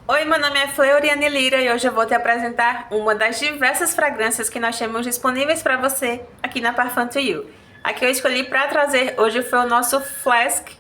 Oi, meu nome é Fleuriane Lira e hoje eu vou te apresentar uma das diversas fragrâncias que nós temos disponíveis para você aqui na Parfum to You. A que eu escolhi para trazer hoje foi o nosso Flask.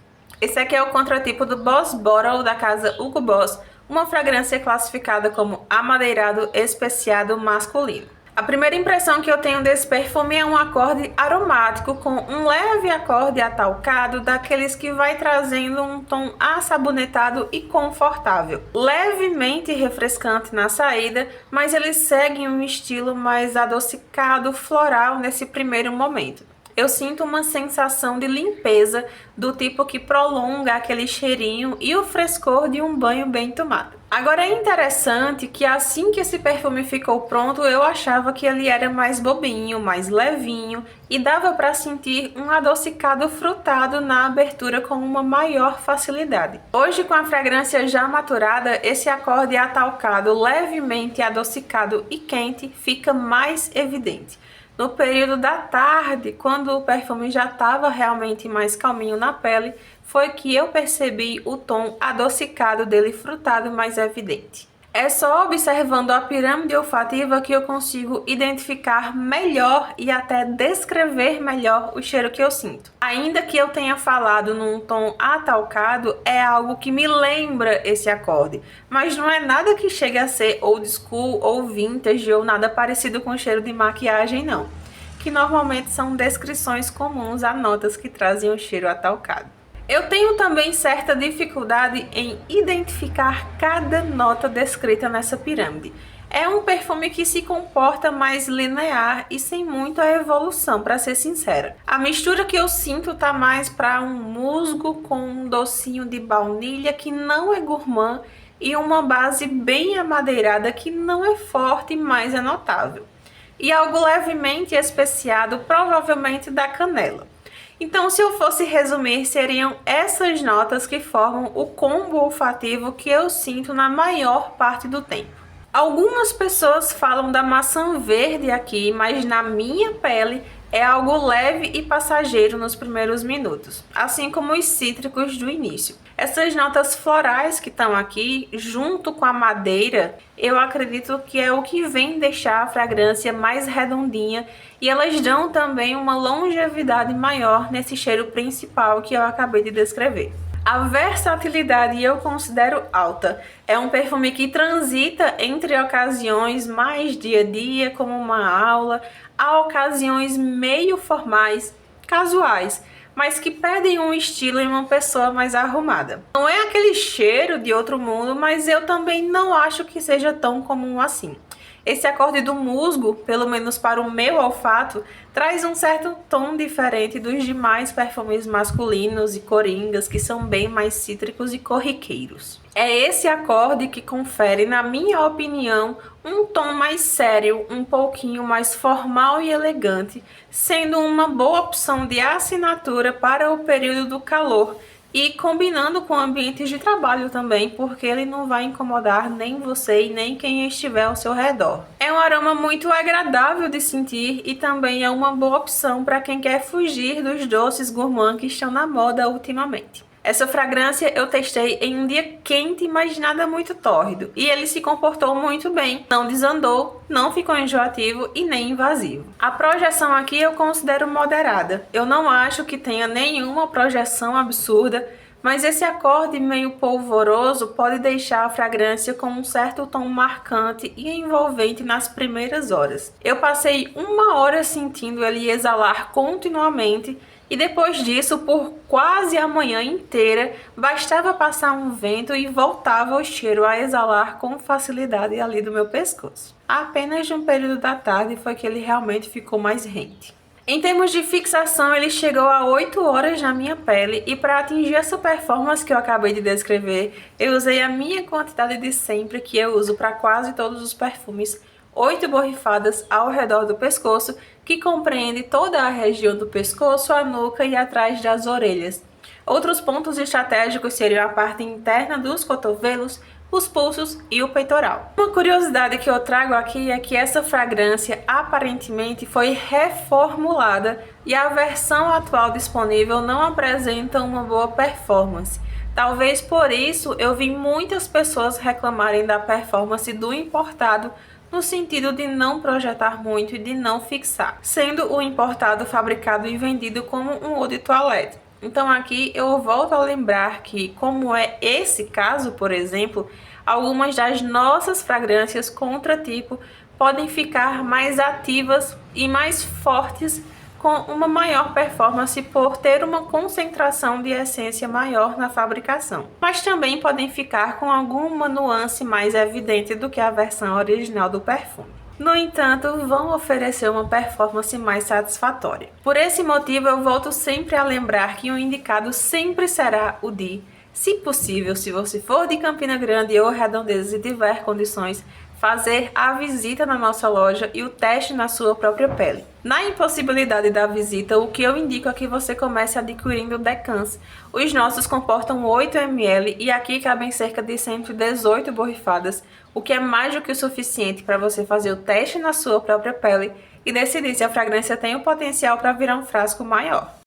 Esse aqui é o contratipo do Boss Bottle da casa Hugo Boss, uma fragrância classificada como amadeirado especiado masculino. A primeira impressão que eu tenho desse perfume é um acorde aromático com um leve acorde atalcado, daqueles que vai trazendo um tom assabonetado e confortável. Levemente refrescante na saída, mas ele segue um estilo mais adocicado, floral nesse primeiro momento. Eu sinto uma sensação de limpeza, do tipo que prolonga aquele cheirinho e o frescor de um banho bem tomado. Agora é interessante que assim que esse perfume ficou pronto, eu achava que ele era mais bobinho, mais levinho e dava para sentir um adocicado frutado na abertura com uma maior facilidade. Hoje, com a fragrância já maturada, esse acorde atalcado, levemente adocicado e quente fica mais evidente. No período da tarde, quando o perfume já estava realmente mais calminho na pele, foi que eu percebi o tom adocicado dele frutado mais evidente. É só observando a pirâmide olfativa que eu consigo identificar melhor e até descrever melhor o cheiro que eu sinto. Ainda que eu tenha falado num tom atalcado, é algo que me lembra esse acorde, mas não é nada que chegue a ser old school ou vintage ou nada parecido com cheiro de maquiagem não, que normalmente são descrições comuns a notas que trazem o cheiro atalcado. Eu tenho também certa dificuldade em identificar cada nota descrita nessa pirâmide. É um perfume que se comporta mais linear e sem muita evolução, para ser sincera. A mistura que eu sinto tá mais para um musgo com um docinho de baunilha que não é gourmand e uma base bem amadeirada que não é forte, mas é notável. E algo levemente especiado, provavelmente da canela. Então, se eu fosse resumir, seriam essas notas que formam o combo olfativo que eu sinto na maior parte do tempo. Algumas pessoas falam da maçã verde aqui, mas na minha pele é algo leve e passageiro nos primeiros minutos, assim como os cítricos do início. Essas notas florais que estão aqui, junto com a madeira, eu acredito que é o que vem deixar a fragrância mais redondinha e elas dão também uma longevidade maior nesse cheiro principal que eu acabei de descrever. A versatilidade eu considero alta. É um perfume que transita entre ocasiões mais dia a dia, como uma aula, a ocasiões meio formais, casuais, mas que pedem um estilo em uma pessoa mais arrumada. Não é aquele cheiro de outro mundo, mas eu também não acho que seja tão comum assim. Esse acorde do musgo, pelo menos para o meu olfato, traz um certo tom diferente dos demais perfumes masculinos e coringas, que são bem mais cítricos e corriqueiros. É esse acorde que confere, na minha opinião, um tom mais sério, um pouquinho mais formal e elegante, sendo uma boa opção de assinatura para o período do calor, e combinando com ambientes de trabalho também, porque ele não vai incomodar nem você e nem quem estiver ao seu redor. É um aroma muito agradável de sentir e também é uma boa opção para quem quer fugir dos doces gourmand que estão na moda ultimamente. Essa fragrância eu testei em um dia quente, mas nada muito tórrido, e ele se comportou muito bem, não desandou, não ficou enjoativo e nem invasivo. A projeção aqui eu considero moderada, eu não acho que tenha nenhuma projeção absurda, mas esse acorde meio polvoroso pode deixar a fragrância com um certo tom marcante e envolvente nas primeiras horas. Eu passei 1 hora sentindo ele exalar continuamente, e depois disso, por quase a manhã inteira, bastava passar um vento e voltava o cheiro a exalar com facilidade ali do meu pescoço. Apenas de um período da tarde foi que ele realmente ficou mais rente. Em termos de fixação, ele chegou a 8 horas na minha pele e para atingir essa performance que eu acabei de descrever, eu usei a minha quantidade de sempre que eu uso para quase todos os perfumes, 8 borrifadas ao redor do pescoço, que compreende toda a região do pescoço, a nuca e atrás das orelhas. Outros pontos estratégicos seriam a parte interna dos cotovelos, os pulsos e o peitoral. Uma curiosidade que eu trago aqui é que essa fragrância aparentemente foi reformulada e a versão atual disponível não apresenta uma boa performance. Talvez por isso eu vi muitas pessoas reclamarem da performance do importado, no sentido de não projetar muito e de não fixar, sendo o importado fabricado e vendido como um eau de toilette. Então aqui eu volto a lembrar que, como é esse caso, por exemplo, algumas das nossas fragrâncias contratipo podem ficar mais ativas e mais fortes, com uma maior performance por ter uma concentração de essência maior na fabricação. Mas também podem ficar com alguma nuance mais evidente do que a versão original do perfume. No entanto, vão oferecer uma performance mais satisfatória. Por esse motivo, eu volto sempre a lembrar que o indicado sempre será o de, se possível, se você for de Campina Grande ou Redondezas e tiver condições, fazer a visita na nossa loja e o teste na sua própria pele. Na impossibilidade da visita, o que eu indico é que você comece adquirindo decans. Os nossos comportam 8 ml e aqui cabem cerca de 118 borrifadas, o que é mais do que o suficiente para você fazer o teste na sua própria pele e decidir se a fragrância tem o potencial para virar um frasco maior.